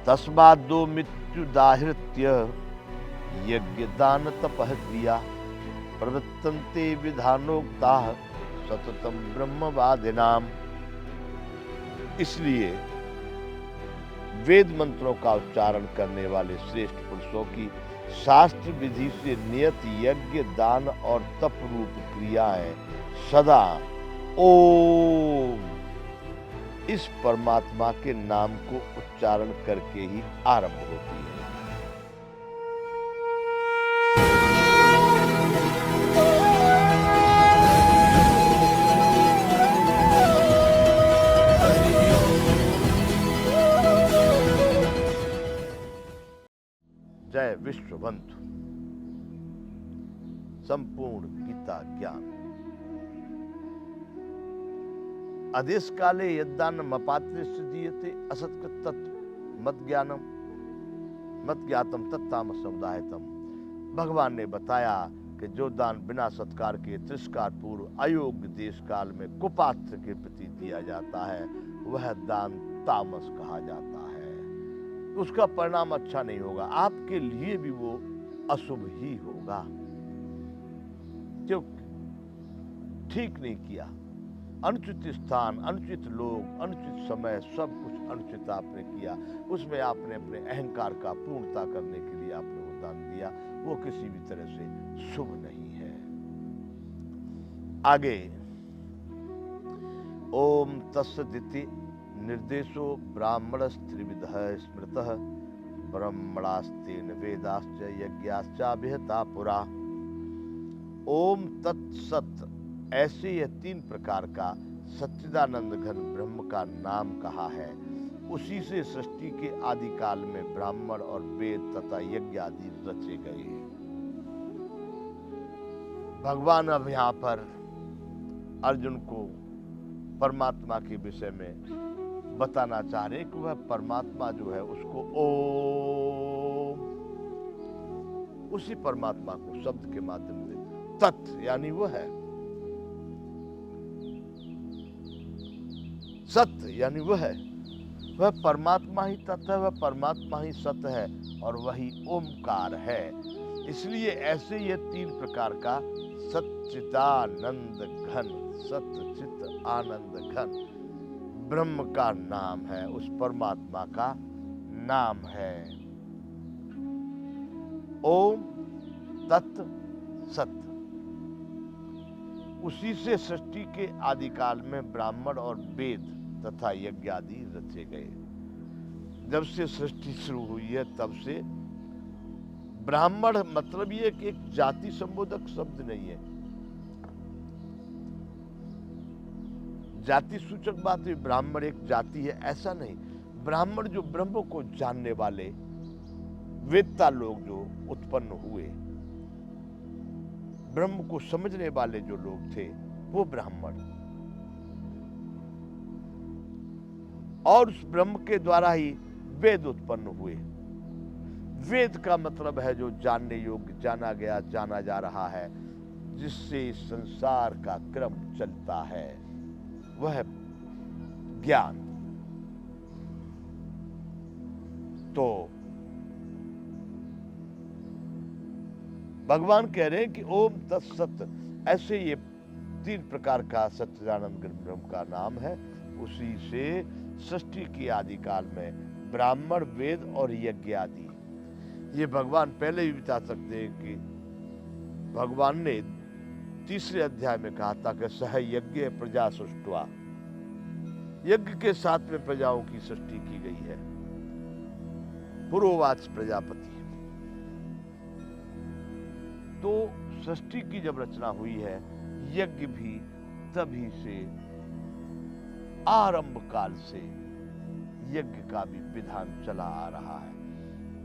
तस्मादो मृत्युदाहृत्य यज्ञ दान तपः क्रिया प्रवर्तन्ते विधानोक्ताः सततम ब्रह्मवादिनाम। इसलिए वेद मंत्रों का उच्चारण करने वाले श्रेष्ठ पुरुषों की शास्त्र विधि से नियत यज्ञ दान और तप रूप क्रियाएं सदा ओम इस परमात्मा के नाम को उच्चारण करके ही आरंभ होती है। जय विश्वबंधु। संपूर्ण गीता ज्ञान आदेश काले यद्दान मपात्रे दीयते असत्कृत तत्व मत ज्ञातम तत्तामस समुदायतम। भगवान ने बताया कि जो दान बिना सत्कार के तिरस्कार पूर्व अयोग्य देश काल में कुपात्र के प्रति दिया जाता है वह दान तामस कहा जाता है। उसका परिणाम अच्छा नहीं होगा, आपके लिए भी वो अशुभ ही होगा। क्यों? ठीक नहीं किया, अनुचित स्थान, अनुचित लोग, अनुचित समय, सब कुछ अनुचित आपने किया। उसमें आपने अपने अहंकार का पूर्णता करने के लिए आपने वो दान दिया, वो किसी भी तरह से शुभ नहीं है। आगे ओम तत्सदिति निर्देशो ब्राह्मणस्त्रिविधः स्मृतः ब्रह्मणास्तेन वेदाश्च यज्ञाश्चाभिहता पुरा। ओम तत्सत ऐसे यह तीन प्रकार का सच्चिदानंद घन ब्रह्म का नाम कहा है। उसी से सृष्टि के आदि काल में ब्राह्मण और वेद तथा यज्ञ आदि रचे गए। भगवान अब यहाँ पर अर्जुन को परमात्मा के विषय में बताना चाह रहे कि वह परमात्मा जो है उसको ओम, उसी परमात्मा को शब्द के माध्यम से तत् यानी वह है, सत्य यानी वह है, वह परमात्मा ही तत् है, वह परमात्मा ही सत्य है और वही ओमकार है। इसलिए ऐसे ये तीन प्रकार का सच्चिदानंद घन, सत्य चित आनंद घन ब्रह्म का नाम है, उस परमात्मा का नाम है। ओम तत् सत। उसी से सृष्टि के आदि काल में ब्राह्मण और वेद तथा यज्ञ आदि रचे गए। जब से सृष्टि शुरू हुई है तब से ब्राह्मण मतलब ये कि एक जाति संबोधक शब्द नहीं है, जाति सूचक बात है। ब्राह्मण एक जाति है ऐसा नहीं, ब्राह्मण जो ब्रह्म को जानने वाले वेदता लोग जो उत्पन्न हुए, ब्रह्म को समझने वाले जो लोग थे वो ब्राह्मण, और उस ब्रह्म के द्वारा ही वेद उत्पन्न हुए। वेद का मतलब है जो जानने योग्य, जाना गया, जाना जा रहा है, जिससे इस संसार का क्रम चलता है, वह ज्ञान। तो भगवान कह रहे हैं कि ओम तत्सत ऐसे ये तीन प्रकार का सच्चिदानंद ब्रह्म का नाम है। उसी से सृष्टि के आदि काल में ब्राह्मण वेद और यज्ञ आदि, ये भगवान पहले ही बता सकते हैं कि भगवान ने तीसरे अध्याय में कहा था कि सह यज्ञ प्रजा सृष्टवा, यज्ञ के साथ में प्रजाओं की सृष्टि की गई है। पुरोवाच प्रजापति। तो सृष्टि की जब रचना हुई है, यज्ञ भी तभी से, आरंभ काल से यज्ञ का भी विधान चला आ रहा है।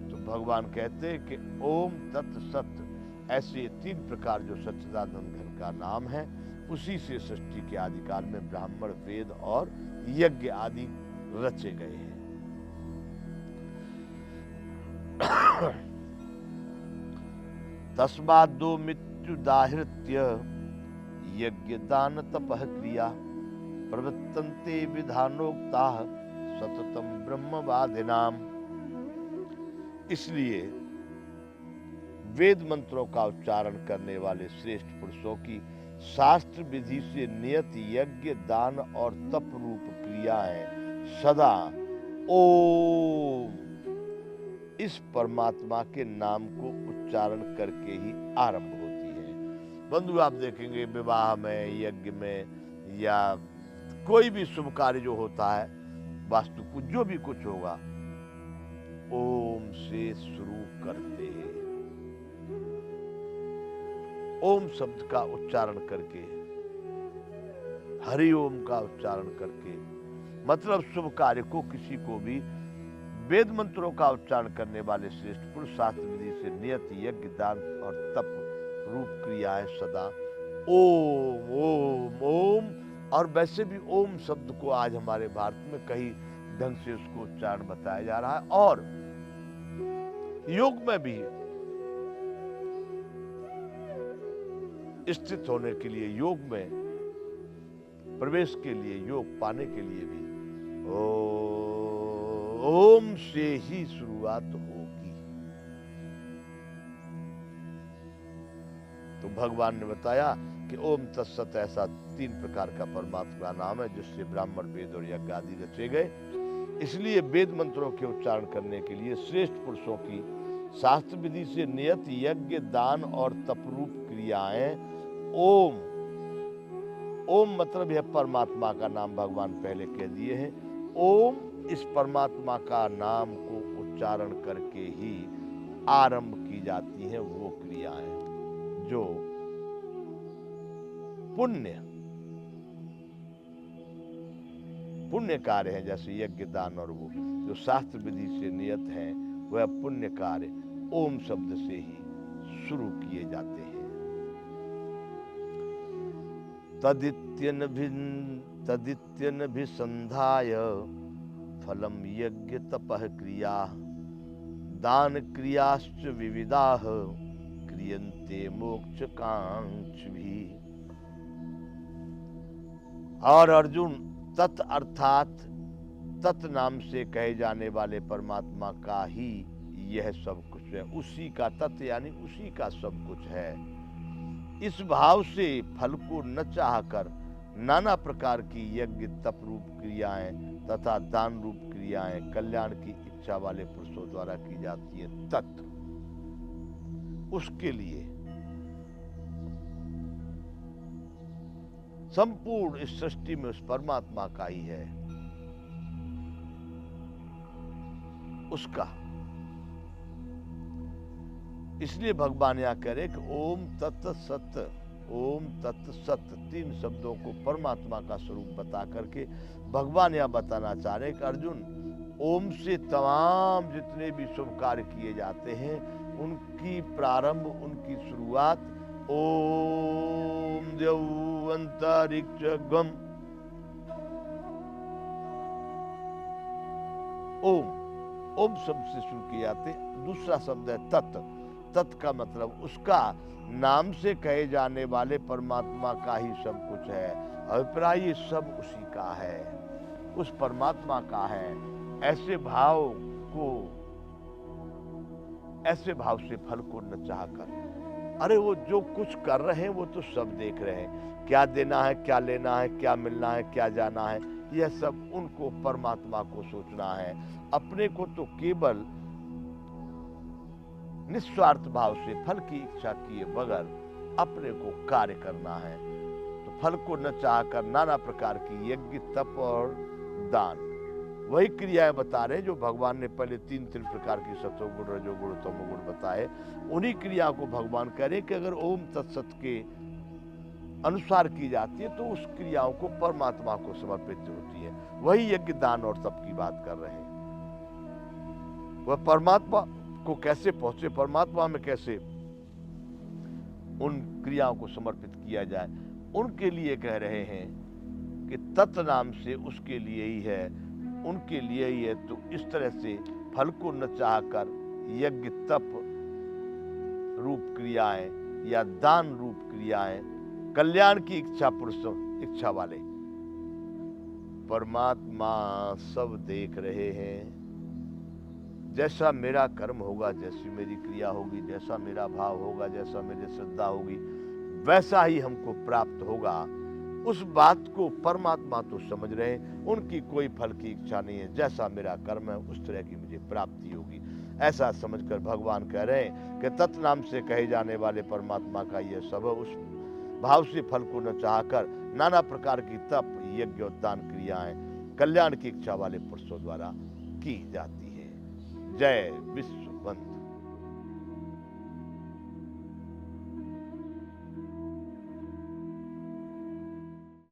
तो भगवान कहते हैं कि ओम तत् सत ऐसे तीन प्रकार जो सच्चिदानंद घन का नाम है, उसी से सृष्टि के आदि काल में ब्राह्मण वेद और यज्ञ आदि रचे गए हैं। तस्मादो मृत्युदाहृत्य यज्ञ दान तपः क्रिया प्रवर्तन्ते विधानोक्ताः सततम ब्रह्मवादिनाम। इसलिए वेद मंत्रों का उच्चारण करने वाले श्रेष्ठ पुरुषों की शास्त्र विधि से नियत यज्ञ, दान और तप रूप क्रियाएं सदा ओम इस परमात्मा के नाम को उच्चारण करके ही आरंभ होती है। बंधु, आप देखेंगे विवाह में, यज्ञ में या कोई भी शुभ कार्य जो होता है, वास्तु कुछ जो भी कुछ होगा, ओम से शुरू करते हैं। ओम शब्द का उच्चारण करके, हरि ओम का उच्चारण करके, मतलब शुभ कार्य को, किसी को भी वेद मंत्रों का उच्चारण करने वाले श्रेष्ठ पुरुष शास्त्र विधि से नियत यज्ञ, दान और तप रूप क्रियाएं सदा ओम ओम ओम। और वैसे भी ओम शब्द को आज हमारे भारत में कई ढंग से उसको उच्चारण बताया जा रहा है, और योग में भी स्थित होने के लिए, योग में प्रवेश के लिए, योग पाने के लिए भी ओम से ही शुरुआत होगी। तो भगवान ने बताया कि ओम तत्सत ऐसा 3 प्रकार का परमात्मा का नाम है जिससे ब्राह्मण, वेद और यज्ञ आदि रचे गए। इसलिए वेद मंत्रों के उच्चारण करने के लिए श्रेष्ठ पुरुषों की शास्त्र विधि से नियत यज्ञ, दान और तपरूप क्रियाएं ओम। ओम मतलब यह परमात्मा का नाम, भगवान पहले कह दिए हैं। ओम इस परमात्मा का नाम को उच्चारण करके ही आरंभ की जाती हैं वो क्रियाएं जो पुण्य कार्य है, जैसे यज्ञ, दान और वो जो शास्त्र विधि से नियत है, वह पुण्य कार्य ओम शब्द से ही शुरू किए जाते हैं। तदित्यनभिसंधाय फलम यज्ञ तपः क्रिया दान क्रियाश्च विविधाः क्रियन्ते मोक्ष कांक्षिभिः। और अर्जुन, तत् अर्थात तत् नाम से कहे जाने वाले परमात्मा का ही यह सब कुछ है, उसी का तत् यानी उसी का सब कुछ है। इस भाव से फल को न चाहकर नाना प्रकार की यज्ञ, तप रूप क्रियाएं तथा दान रूप क्रियाएं कल्याण की इच्छा वाले पुरुषों द्वारा की जाती है। तत् उसके लिए संपूर्ण इस सृष्टि में उस परमात्मा का ही है, उसका। इसलिए भगवान यहां कह रहे कि ओम तत् सत, ओम तत् सत 3 शब्दों को परमात्मा का स्वरूप बता करके भगवान यह बताना चाह रहे कि अर्जुन, ओम से तमाम जितने भी शुभ कार्य किए जाते हैं उनकी प्रारंभ, उनकी शुरुआत ओम द्यौः अंतरिक्ष गम, ओम शब्द से शुरू किए जाते। दूसरा शब्द है तत्। तत् का मतलब उसका नाम से कहे जाने वाले परमात्मा का ही सब कुछ है। अभिप्राय ये सब उसी का है, उस परमात्मा का है। ऐसे भाव से फल को न चाहकर, अरे वो जो कुछ कर रहे हैं वो तो सब देख रहे हैं, क्या देना है, क्या लेना है, क्या मिलना है, क्या जाना है, यह सब उनको परमात्मा को सोचना है। अपने को तो केवल निस्वार्थ भाव से फल की इच्छा किए बगैर अपने को कार्य करना है। तो फल को न चाहकर नाना प्रकार की यज्ञ, तप और दान, वही क्रियाएं बता रहे जो भगवान ने पहले 3 प्रकार की सत्वगुण, रजोगुण, तमोगुण बताए। उन्हीं क्रिया को भगवान कह रहे कि अगर ओम तत्सत के अनुसार की जाती है तो उस क्रियाओं को परमात्मा को समर्पित होती है। वही यज्ञ, दान और तप की बात कर रहे हैं। वह परमात्मा को कैसे पहुंचे, परमात्मा में कैसे उन क्रियाओं को समर्पित किया जाए, उनके लिए कह रहे हैं कि तत् नाम से उसके लिए ही है, उनके लिए ही है। तो इस तरह से फल को न चाहकर यज्ञ, तप रूप क्रियाएं या दान रूप क्रियाएं, कल्याण की इच्छा वाले परमात्मा सब देख रहे हैं। जैसा मेरा कर्म होगा, जैसी मेरी क्रिया होगी, जैसा मेरा भाव होगा, जैसा मेरी श्रद्धा होगी, वैसा ही हमको प्राप्त होगा। उस बात को परमात्मा तो समझ रहे हैं, उनकी कोई फल की इच्छा नहीं है। जैसा मेरा कर्म है उस तरह की मुझे प्राप्ति होगी, ऐसा समझकर भगवान कह रहे हैं कि तत्नाम से कहे जाने वाले परमात्मा का यह सब उस भाव से फल को न चाहकर नाना प्रकार की तप, यज्ञ और दान क्रियाएं कल्याण की इच्छा वाले पुरुषों द्वारा की जाती है। जय विश्व बंधु।